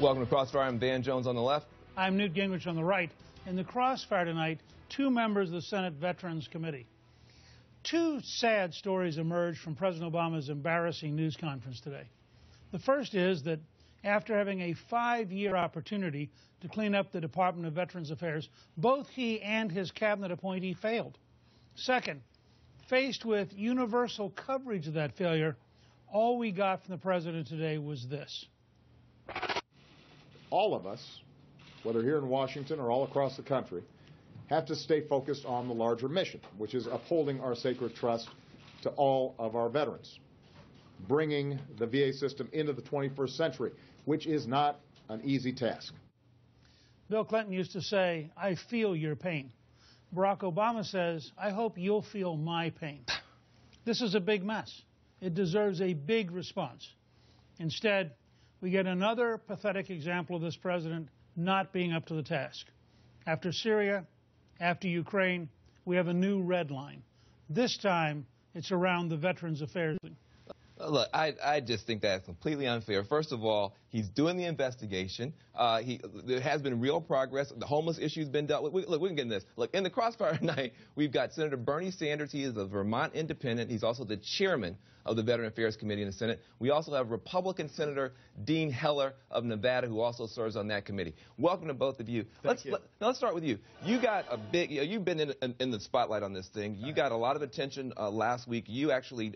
Welcome to Crossfire. I'm Dan Jones on the left. I'm Newt Gingrich on the right. In the Crossfire tonight, two members of the Senate Veterans Committee. Two sad stories emerged from President Obama's embarrassing news conference today. The first is that after having a 5-year opportunity to clean up the Department of Veterans Affairs, both he and his cabinet appointee failed. Second, faced with universal coverage of that failure, all we got from the president today was this. All of us, whether here in Washington or all across the country, have to stay focused on the larger mission, which is upholding our sacred trust to all of our veterans, bringing the VA system into the 21st century, which is not an easy task. Bill Clinton used to say, "I feel your pain." Barack Obama says, "I hope you'll feel my pain." This is a big mess. It deserves a big response. Instead, we get another pathetic example of this president not being up to the task. After Syria, after Ukraine, we have a new red line. This time, it's around the Veterans Affairs. Look, I just think that's completely unfair. First of all, he's doing the investigation. There has been real progress. The homeless issue's been dealt with. Look, we can get in this. Look, in the Crossfire tonight, we've got Senator Bernie Sanders. He is a Vermont independent. He's also the chairman of the Veteran Affairs Committee in the Senate. We also have Republican Senator Dean Heller of Nevada, who also serves on that committee. Welcome to both of you. Let's start with you. You got a big, you've been in the spotlight on this thing. You got a lot of attention last week. You actually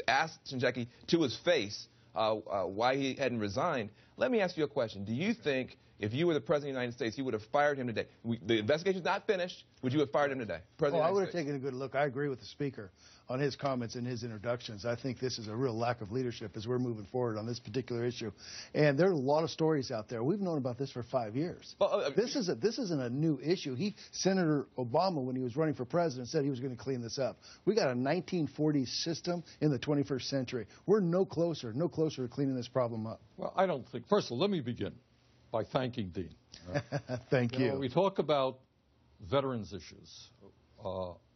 asked Shinjeki to his face why he hadn't resigned. Let me ask you a question. Do you think if you were the President of the United States, you would have fired him today? The investigation's not finished. Would you have fired him today? I would have taken a good look. I agree with the Speaker on his comments and his introductions. I think this is a real lack of leadership as we're moving forward on this particular issue. And there are a lot of stories out there. We've known about this for 5 years. Well, this isn't a new issue. Senator Obama, when he was running for president, said he was going to clean this up. We got a 1940s system in the 21st century. We're no closer to cleaning this problem up. Well, I don't think. First of all, let me begin by thanking Dean. Thank you. We talk about veterans issues.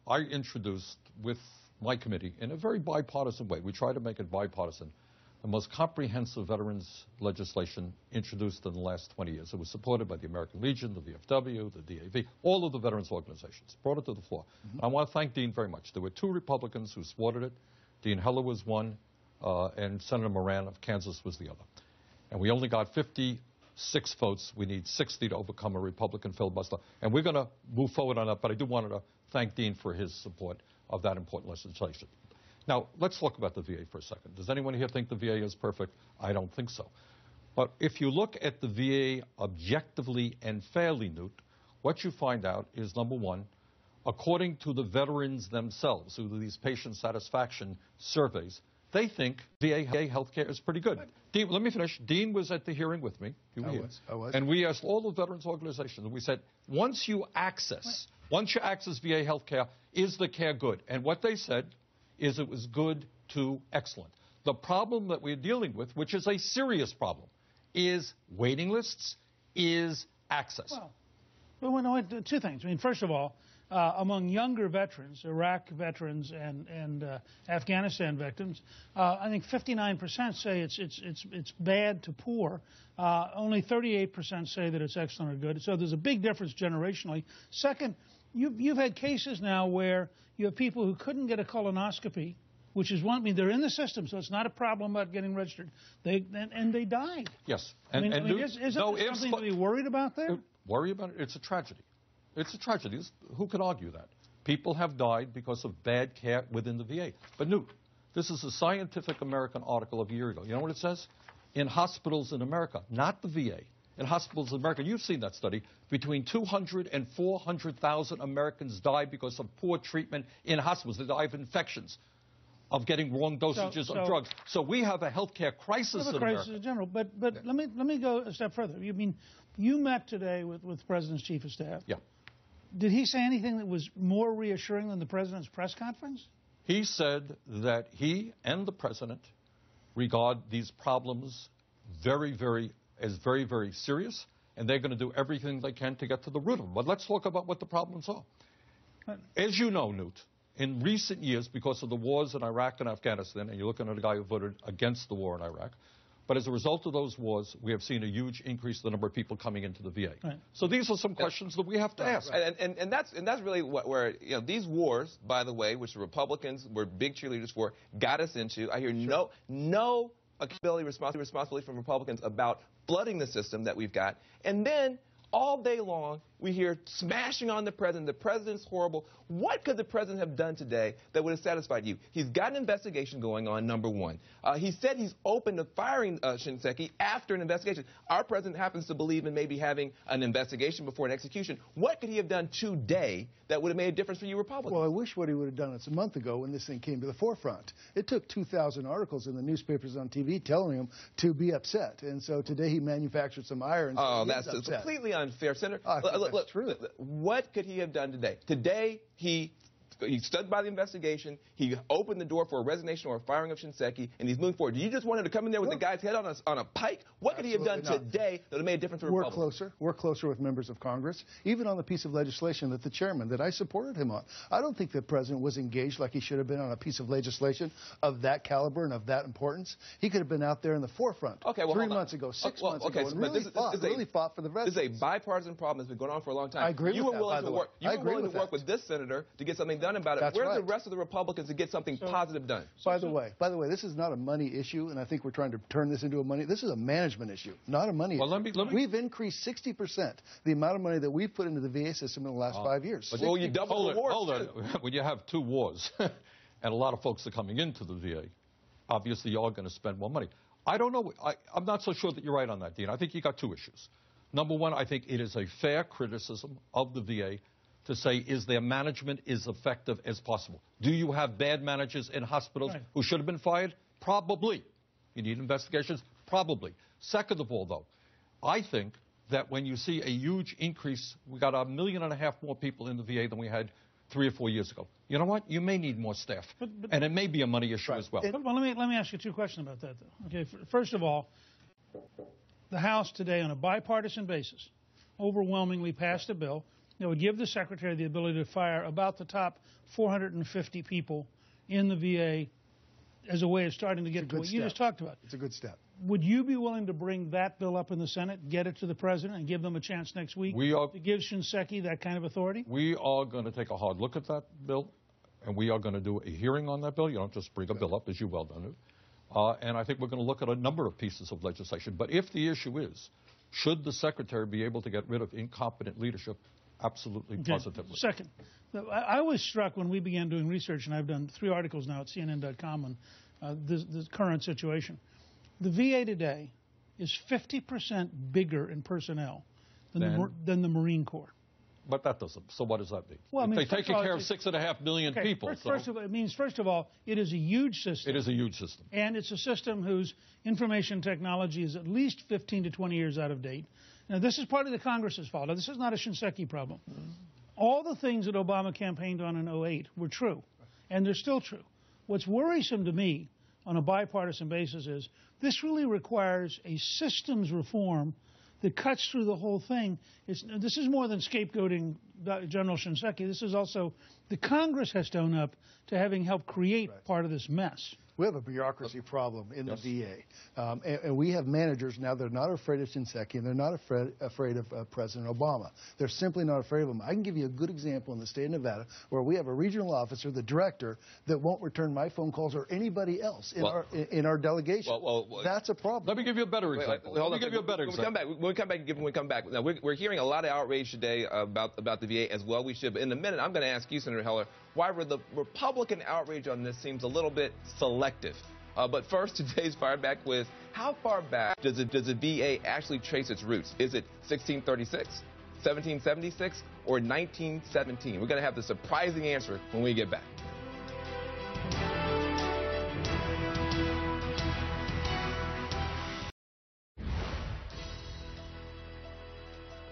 I introduced with my committee in a very bipartisan way. We try to make it bipartisan. The most comprehensive veterans legislation introduced in the last 20 years. It was supported by the American Legion, the VFW, the DAV, all of the veterans organizations. Brought it to the floor. I want to thank Dean very much. There were 2 Republicans who supported it. Dean Heller was one, and Senator Moran of Kansas was the other. And we only got 56 votes. We need 60 to overcome a Republican filibuster. And we're going to move forward on that, but I do want to thank Dean for his support of that important legislation. Now, let's talk about the VA for a second. Does anyone here think the VA is perfect? I don't think so. But if you look at the VA objectively and fairly, Newt, what you find out is, number one, according to the veterans themselves, who do these patient satisfaction surveys, they think VA health care is pretty good. Dean, let me finish. Dean was at the hearing with me. I was. And we asked all the veterans organizations, and we said, once you access VA health care, is the care good? And what they said is it was good to excellent. The problem that we're dealing with, which is a serious problem, is waiting lists, is access. Well, 2 things. I mean, first of all, among younger veterans, Iraq veterans and Afghanistan victims, I think 59% say it's bad to poor. Only 38% say that it's excellent or good. So there's a big difference generationally. Second, you've had cases now where you have people who couldn't get a colonoscopy, which is one. I mean, they're in the system, so it's not a problem about getting registered. And they died. Yes. Isn't there something to be worried about there? Worry about it? It's a tragedy. It's a tragedy. Who can argue that? People have died because of bad care within the VA. But Newt, this is a Scientific American article of a year ago. You know what it says? In hospitals in America, not the VA, in hospitals in America, you've seen that study, between 200 and 400,000 Americans die because of poor treatment in hospitals. They die of infections, of getting wrong dosages of drugs. So we have a healthcare crisis in America. Crisis in general. But let me go a step further. You met today with the President's Chief of Staff. Yeah. Did he say anything that was more reassuring than the President's press conference? He said that he and the President regard these problems very, very serious, and they're going to do everything they can to get to the root of them. But let's talk about what the problems are. As you know, Newt, in recent years, because of the wars in Iraq and Afghanistan, and you're looking at a guy who voted against the war in Iraq, But as a result of those wars, we have seen a huge increase in the number of people coming into the VA. Right. So these are some questions that we have to ask. And that's really where these wars, by the way, which the Republicans were big cheerleaders for, got us into. I hear no accountability, responsibility from Republicans about flooding the system that we've got, and then all day long, we hear smashing on the president. The president's horrible. What could the president have done today that would have satisfied you? He's got an investigation going on, number one. He said he's open to firing Shinseki after an investigation. Our president happens to believe in maybe having an investigation before an execution. What could he have done today that would have made a difference for you Republicans? Well, I wish what he would have done a month ago when this thing came to the forefront. It took 2,000 articles in the newspapers on TV telling him to be upset. And so today he manufactured some ire and oh, that's completely unfair, Senator. Look, true. What could he have done today? Today, he stood by the investigation. He opened the door for a resignation or a firing of Shinseki, and he's moving forward. Do you just want him to come in there with the guy's head on a pike? What could he have done today that would have made a difference for Republicans? We're closer with members of Congress, even on the piece of legislation that the chairman, that I supported him on. I don't think the president was engaged like he should have been on a piece of legislation of that caliber and of that importance. He could have been out there in the forefront 3 months ago, 6 months ago, and really fought for the residents. This is a bipartisan problem that's been going on for a long time. I agree with that, by the way. You were willing to work with this senator to get something done about it. That's Where's right. the rest of the Republicans to get something positive done? By the way, this is not a money issue, and I think we're trying to turn this into a money. This is a management issue, not a money issue. We've increased 60% the amount of money that we've put into the VA system in the last 5 years. Well, you double the wars. Hold on. When you have 2 wars and a lot of folks are coming into the VA, obviously you are going to spend more money. I don't know. I'm not so sure that you're right on that, Dean. I think you got 2 issues. Number one, I think it is a fair criticism of the VA to say, is their management as effective as possible? Do you have bad managers in hospitals who should have been fired? Probably. You need investigations? Probably. Second of all, though, I think that when you see a huge increase, we got 1.5 million more people in the VA than we had 3 or 4 years ago. You know what? You may need more staff, and it may be a money issue as well. Well, let me ask you 2 questions about that, though. Okay, first of all, the House today, on a bipartisan basis, overwhelmingly passed a bill that would give the Secretary the ability to fire about the top 450 people in the VA as a way of starting to get to what you just talked about. It's a good step. Would you be willing to bring that bill up in the Senate, get it to the President, and give them a chance next week to give Shinseki that kind of authority? We are going to take a hard look at that bill, and we are going to do a hearing on that bill. You don't just bring a bill up, as you well done. And I think we're going to look at a number of pieces of legislation. But if the issue is, should the Secretary be able to get rid of incompetent leadership? Absolutely, positively. Second, I was struck when we began doing research, and I've done 3 articles now at CNN.com on this current situation. The VA today is 50% bigger in personnel than the Marine Corps. But that doesn't. So what does that mean? Well, I mean, they're taking care of 6.5 million people. First of all, it is a huge system. It is a huge system. And it's a system whose information technology is at least 15 to 20 years out of date. Now, this is partly the Congress's fault. Now, this is not a Shinseki problem. All the things that Obama campaigned on in 2008 were true, and they're still true. What's worrisome to me on a bipartisan basis is this really requires a systems reform that cuts through the whole thing. This is more than scapegoating General Shinseki. This is also the Congress has to own up to having helped create part of this mess. We have a bureaucracy problem in the VA. And we have managers now that are not afraid of Shinseki, and they're not afraid of President Obama. They're simply not afraid of him. I can give you a good example in the state of Nevada where we have a regional officer, the director, that won't return my phone calls or anybody else in our delegation. That's a problem. Let me give you a better example. Let me give you a better example. When we come back, now we're hearing a lot of outrage today about the VA as well. We should. But in a minute, I'm going to ask you, Senator Heller, why the Republican outrage on this seems a little bit selective. But first, today's Fireback quiz. How far back does the VA actually trace its roots? Is it 1636, 1776, or 1917? We're going to have the surprising answer when we get back.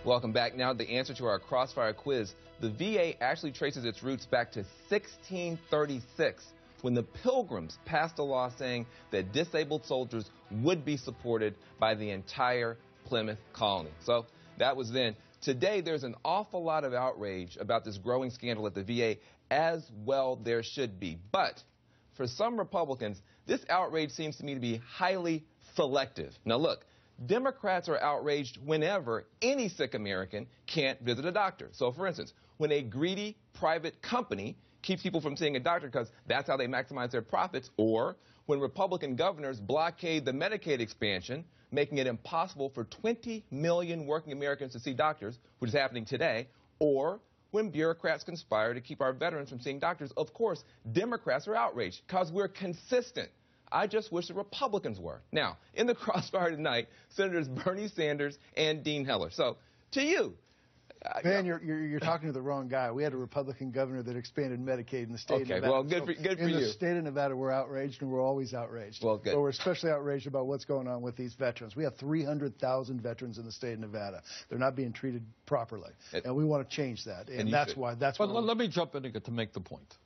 Welcome back. Now, the answer to our Crossfire quiz. The VA actually traces its roots back to 1636, when the Pilgrims passed a law saying that disabled soldiers would be supported by the entire Plymouth colony. So that was then. Today, there's an awful lot of outrage about this growing scandal at the VA, as well there should be. But for some Republicans, this outrage seems to me to be highly selective. Now, look, Democrats are outraged whenever any sick American can't visit a doctor. So, for instance, when a greedy private company keeps people from seeing a doctor because that's how they maximize their profits, or when Republican governors blockade the Medicaid expansion, making it impossible for 20 million working Americans to see doctors, which is happening today, or when bureaucrats conspire to keep our veterans from seeing doctors. Of course, Democrats are outraged because we're consistent. I just wish the Republicans were. Now, in the crossfire tonight, Senators Bernie Sanders and Dean Heller. So, to you. Man, you're talking to the wrong guy. We had a Republican governor that expanded Medicaid in the state of Nevada. Okay, well, good for you. In the state of Nevada, we're outraged, and we're always outraged. Well, good. But we're especially outraged about what's going on with these veterans. We have 300,000 veterans in the state of Nevada. They're not being treated properly, and we want to change that. And that's why. Let me jump in to make the point.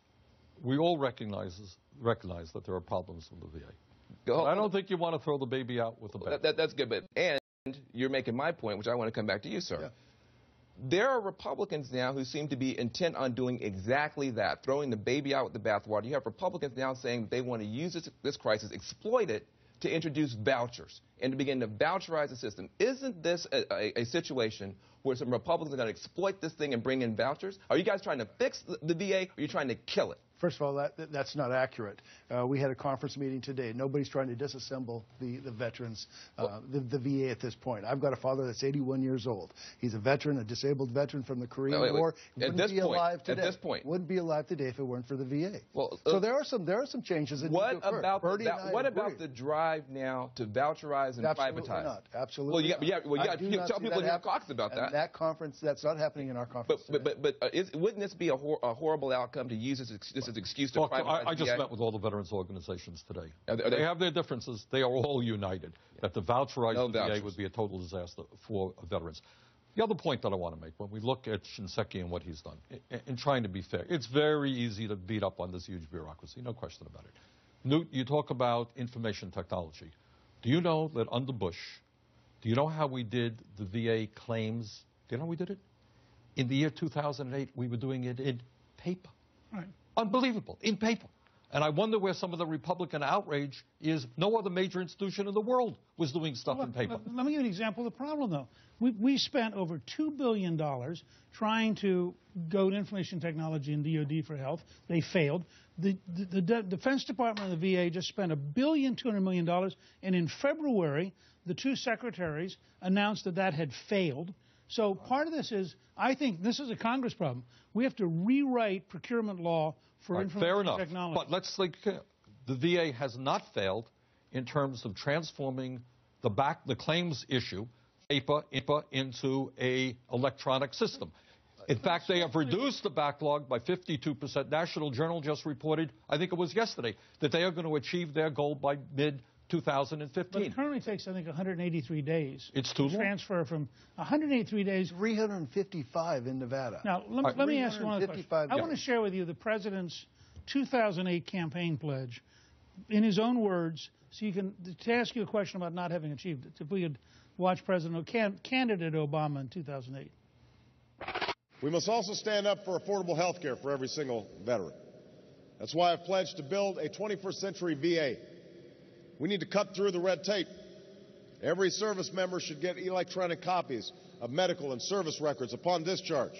We all recognize that there are problems with the VA. I don't think you want to throw the baby out with the bathwater. That's good, and you're making my point, which I want to come back to you, sir. Yeah. There are Republicans now who seem to be intent on doing exactly that, throwing the baby out with the bathwater. You have Republicans now saying that they want to use this crisis, exploit it, to introduce vouchers and to begin to voucherize the system. Isn't this a situation where some Republicans are going to exploit this thing and bring in vouchers? Are you guys trying to fix the VA, or are you trying to kill it? First of all, that's not accurate. We had a conference meeting today. Nobody's trying to disassemble the veterans, the VA at this point. I've got a father that's 81 years old. He's a veteran, a disabled veteran from the Korean War. Wouldn't be alive today. At this point. Wouldn't be alive today if it weren't for the VA. Well, so there are some changes that what need to occur. What about the drive now to voucherize and Absolutely privatize? Not. Absolutely not. Well, you got to tell people in your caucus about that. That conference, that's not happening in our conference. But wouldn't this be a horrible outcome to use this as excuse to privatize? I just met with all the veterans organizations today. They have their differences. They are all united that the voucherized VA would be a total disaster for veterans. The other point that I want to make, when we look at Shinseki and what he's done, in trying to be fair, it's very easy to beat up on this huge bureaucracy, no question about it. Newt, you talk about information technology. Do you know that under Bush, do you know how we did the VA claims? Do you know how we did it? In the year 2008, we were doing it in paper. Right. Unbelievable, in paper. And I wonder where some of the Republican outrage is. No other major institution in the world was doing stuff in paper. Let me give you an example of the problem, though. We spent over $2 billion trying to go to information technology and DOD for health. They failed. The Defense Department and the VA just spent $1.2 billion, and in February, the two secretaries announced that had failed. So part of this is, I think this is a Congress problem. We have to rewrite procurement law for information technology. But let's think, the VA has not failed in terms of transforming the claims issue, paper into a electronic system. In fact, they have reduced the backlog by 52%. National Journal just reported, I think it was yesterday, that they are going to achieve their goal by mid-2015. But it currently takes, I think, 183 days. It's too long. Transfer from 183 days. 355 in Nevada. Now, let me ask you one other question. I want to share with you the President's 2008 campaign pledge in his own words, so you can, to ask you a question about not having achieved it. If we could watch candidate Obama in 2008. We must also stand up for affordable health care for every single veteran. That's why I've pledged to build a 21st century VA. We need to cut through the red tape. Every service member should get electronic copies of medical and service records upon discharge.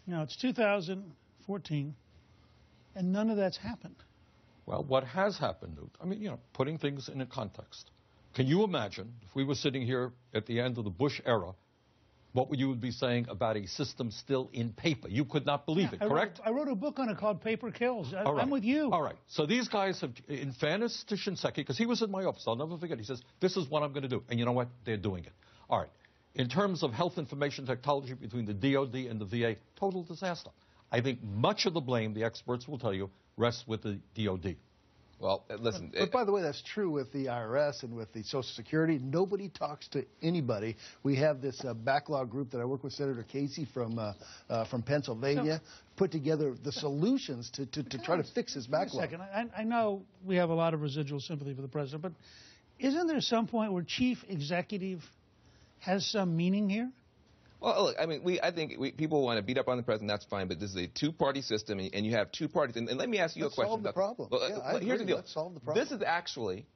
Now, it's 2014, and none of that's happened. Well, what has happened, I mean, putting things in a context. Can you imagine if we were sitting here at the end of the Bush era, what would you be saying about a system still in paper? You could not believe it, correct? I wrote a book on it called Paper Kills. Right. I'm with you. All right. So these guys have, in fairness to Shinseki, because he was in my office, I'll never forget, he says, this is what I'm going to do. And you know what? They're doing it. All right. In terms of health information technology between the DOD and the VA, total disaster. I think much of the blame, the experts will tell you, rests with the DOD. Well, listen. But by the way, that's true with the IRS and with the Social Security. Nobody talks to anybody. We have this backlog group that I work with Senator Casey from Pennsylvania, put together the solutions to try to fix his backlog. Wait a second. I know we have a lot of residual sympathy for the president, but isn't there some point where chief executive has some meaning here? Well, look, I mean, I think people want to beat up on the president. That's fine, but this is a two-party system, and you have two parties. And let me ask you a question. Solve the problem. Here's the deal. Let's solve the problem. This is actually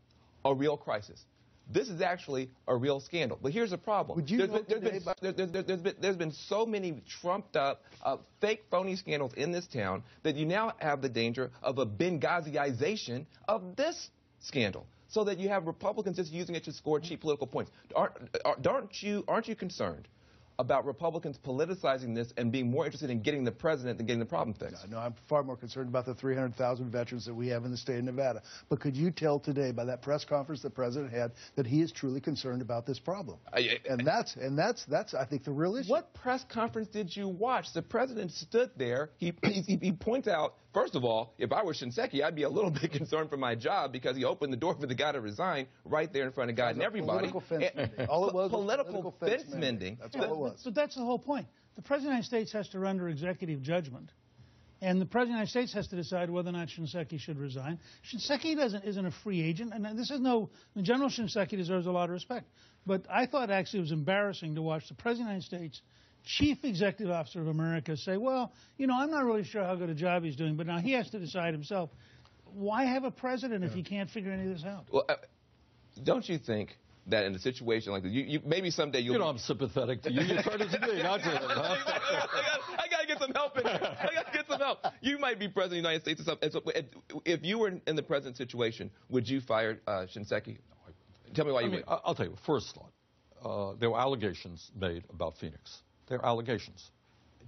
a real crisis. this is actually a real scandal. But here's the problem. There's been so many trumped-up, fake, phony scandals in this town that you now have the danger of a Benghaziization of this scandal, so that you have Republicans just using it to score cheap political points. Aren't you concerned about Republicans politicizing this and being more interested in getting the president than getting the problem fixed? No, I'm far more concerned about the 300,000 veterans that we have in the state of Nevada. But could you tell today by that press conference the president had that he is truly concerned about this problem? And that's I think the real issue. What press conference did you watch? The president stood there. He points out, first of all, if I were Shinseki, I'd be a little bit concerned for my job because he opened the door for the guy to resign right there in front of God and everybody. Political fence mending. All it was political fence mending. That's all it was. But that's the whole point. The President of the United States has to render executive judgment, and the President of the United States has to decide whether or not Shinseki should resign. Shinseki isn't a free agent, and General Shinseki deserves a lot of respect. But I thought actually it was embarrassing to watch the President of the United States, Chief Executive Officer of America, say, well, I'm not really sure how good a job he's doing, but now he has to decide himself. Why have a president if he can't figure any of this out? Well, don't you think that in a situation like this, maybe someday you'll... I'm sympathetic to you. You're trying to speak. I got to get some help in here. I got to get some help. You might be president of the United States or something. If you were in the president's situation, would you fire Shinseki? Tell me why you would. I'll tell you. First thought, there were allegations made about Phoenix. There are allegations.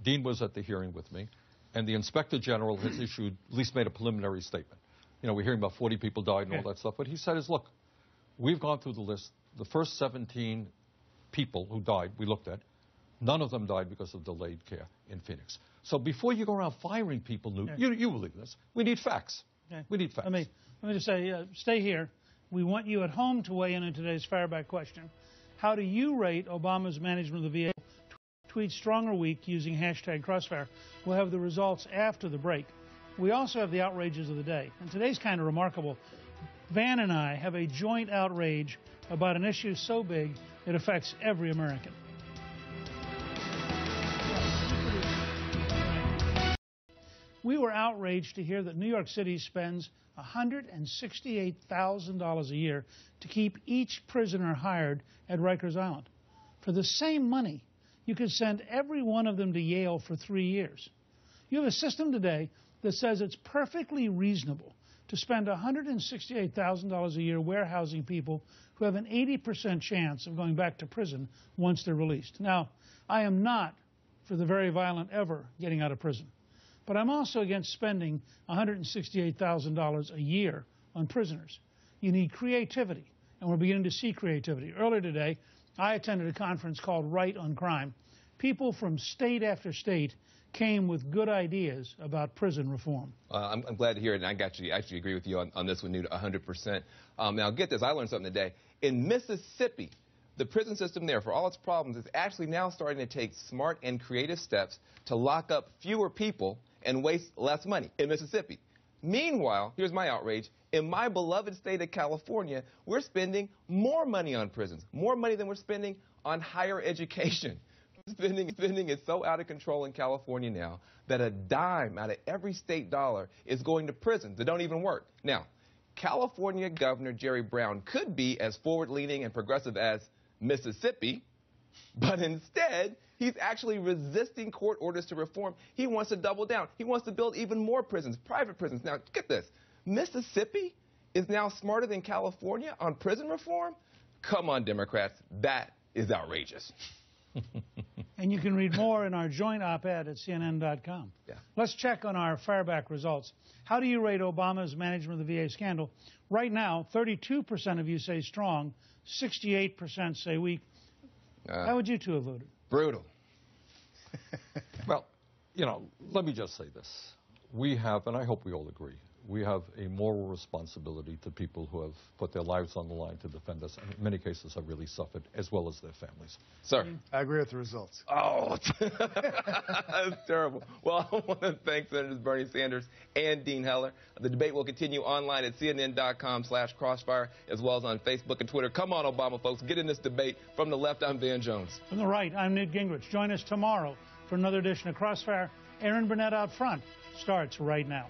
Dean was at the hearing with me, and the Inspector General has issued, at least made a preliminary statement. We're hearing about 40 people died and all that stuff. What he said is, look, we've gone through the list. The first 17 people who died, we looked at, none of them died because of delayed care in Phoenix. So before you go around firing people, Newt, you believe this. We need facts. Okay. We need facts. Let me just say, stay here. We want you at home to weigh in on today's Fireback question. How do you rate Obama's management of the VA? Tweet strong or weak using hashtag Crossfire. We'll have the results after the break. We also have the outrages of the day. And today's kind of remarkable. Van and I have a joint outrage about an issue so big it affects every American. We were outraged to hear that New York City spends $168,000 a year to keep each prisoner hired at Rikers Island. For the same money, you could send every one of them to Yale for 3 years. You have a system today that says it's perfectly reasonable to spend $168,000 a year warehousing people who have an 80% chance of going back to prison once they're released. Now, I am not for the very violent ever getting out of prison, but I'm also against spending $168,000 a year on prisoners. You need creativity, and we're beginning to see creativity. Earlier today, I attended a conference called Right on Crime. People from state after state came with good ideas about prison reform. I'm glad to hear it, and I actually agree with you on this one, Newt, 100%. Now, get this. I learned something today. In Mississippi, the prison system there, for all its problems, is actually now starting to take smart and creative steps to lock up fewer people and waste less money in Mississippi. Meanwhile, here's my outrage. In my beloved state of California, we're spending more money on prisons, more money than we're spending on higher education. Spending is so out of control in California now that a dime out of every state dollar is going to prisons that don't even work. Now, California Governor Jerry Brown could be as forward-leaning and progressive as Mississippi, but instead, he's actually resisting court orders to reform. He wants to double down. He wants to build even more prisons, private prisons. Now, get this. Mississippi is now smarter than California on prison reform? Come on, Democrats. That is outrageous. And you can read more in our joint op-ed at CNN.com. Yeah. Let's check on our Fireback results. How do you rate Obama's management of the VA scandal? Right now, 32% of you say strong, 68% say weak. How would you two have voted? Brutal. Well, let me just say this. We have, and I hope we all agree, we have a moral responsibility to people who have put their lives on the line to defend us, and in many cases have really suffered, as well as their families. Sir. I agree with the results. Oh, that's terrible. Well, I want to thank Senators Bernie Sanders and Dean Heller. The debate will continue online at CNN.com/Crossfire, as well as on Facebook and Twitter. Come on, Obama folks, get in this debate. From the left, I'm Van Jones. From the right, I'm Newt Gingrich. Join us tomorrow for another edition of Crossfire. Aaron Burnett Out Front starts right now.